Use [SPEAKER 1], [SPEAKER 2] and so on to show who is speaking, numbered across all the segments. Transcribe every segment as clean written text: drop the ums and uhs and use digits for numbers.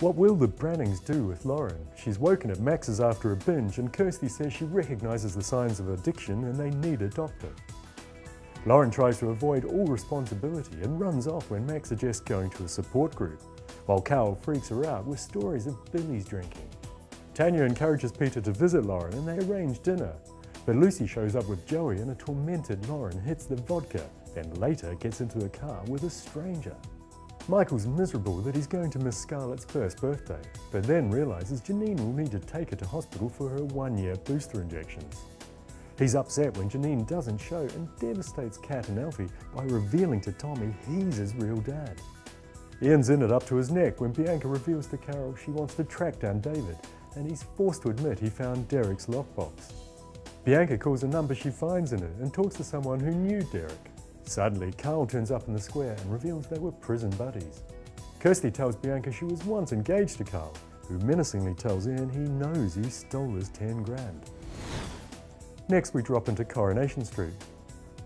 [SPEAKER 1] What will the Brannings do with Lauren? She's woken at Max's after a binge, and Kirsty says she recognises the signs of addiction and they need a doctor. Lauren tries to avoid all responsibility and runs off when Max suggests going to a support group, while Carol freaks her out with stories of Billy's drinking. Tanya encourages Peter to visit Lauren and they arrange dinner, but Lucy shows up with Joey and a tormented Lauren hits the vodka, then later gets into a car with a stranger. Michael's miserable that he's going to miss Scarlett's first birthday, but then realises Janine will need to take her to hospital for her 1-year booster injections. He's upset when Janine doesn't show and devastates Kat and Alfie by revealing to Tommy he's his real dad. Ian's in it up to his neck when Bianca reveals to Carol she wants to track down David, and he's forced to admit he found Derek's lockbox. Bianca calls a number she finds in it and talks to someone who knew Derek. Suddenly, Carl turns up in the square and reveals they were prison buddies. Kirsty tells Bianca she was once engaged to Carl, who menacingly tells Ian he knows he stole his 10 grand. Next, we drop into Coronation Street.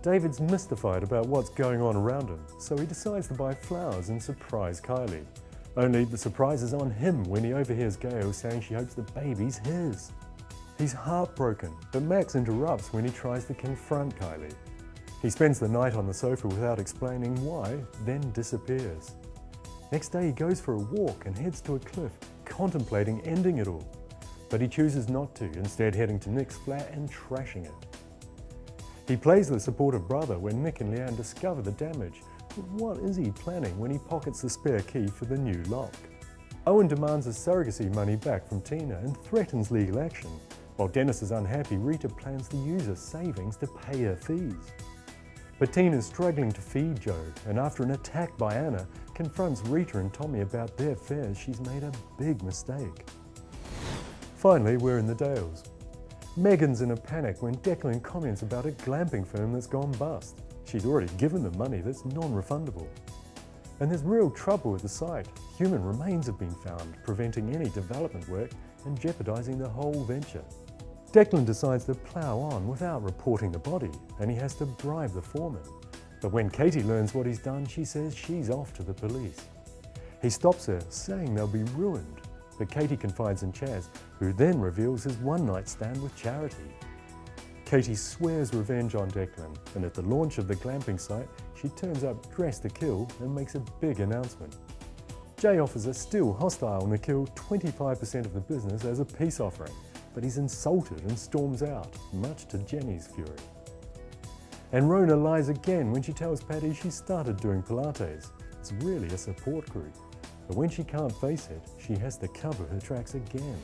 [SPEAKER 1] David's mystified about what's going on around him, so he decides to buy flowers and surprise Kylie. Only the surprise is on him when he overhears Gail saying she hopes the baby's his. He's heartbroken, but Max interrupts when he tries to confront Kylie. He spends the night on the sofa without explaining why, then disappears. Next day he goes for a walk and heads to a cliff, contemplating ending it all. But he chooses not to, instead heading to Nick's flat and trashing it. He plays the supportive brother when Nick and Leanne discover the damage, but what is he planning when he pockets the spare key for the new lock? Owen demands his surrogacy money back from Tina and threatens legal action. While Dennis is unhappy, Rita plans to use her savings to pay her fees. But Tina's struggling to feed Joe, and after an attack by Anna, confronts Rita and Tommy about their fears she's made a big mistake. Finally, we're in the Dales. Megan's in a panic when Declan comments about a glamping firm that's gone bust. She's already given them money that's non-refundable. And there's real trouble with the site. Human remains have been found, preventing any development work and jeopardising the whole venture. Declan decides to plough on without reporting the body, and he has to bribe the foreman. But when Katie learns what he's done, she says she's off to the police. He stops her, saying they'll be ruined, but Katie confides in Chaz, who then reveals his one-night stand with Charity. Katie swears revenge on Declan, and at the launch of the glamping site, she turns up dressed to kill and makes a big announcement. Jay offers her still hostile Nikhil 25% of the business as a peace offering, but he's insulted and storms out, much to Jenny's fury. And Rona lies again when she tells Paddy she started doing Pilates. It's really a support group. But when she can't face it, she has to cover her tracks again.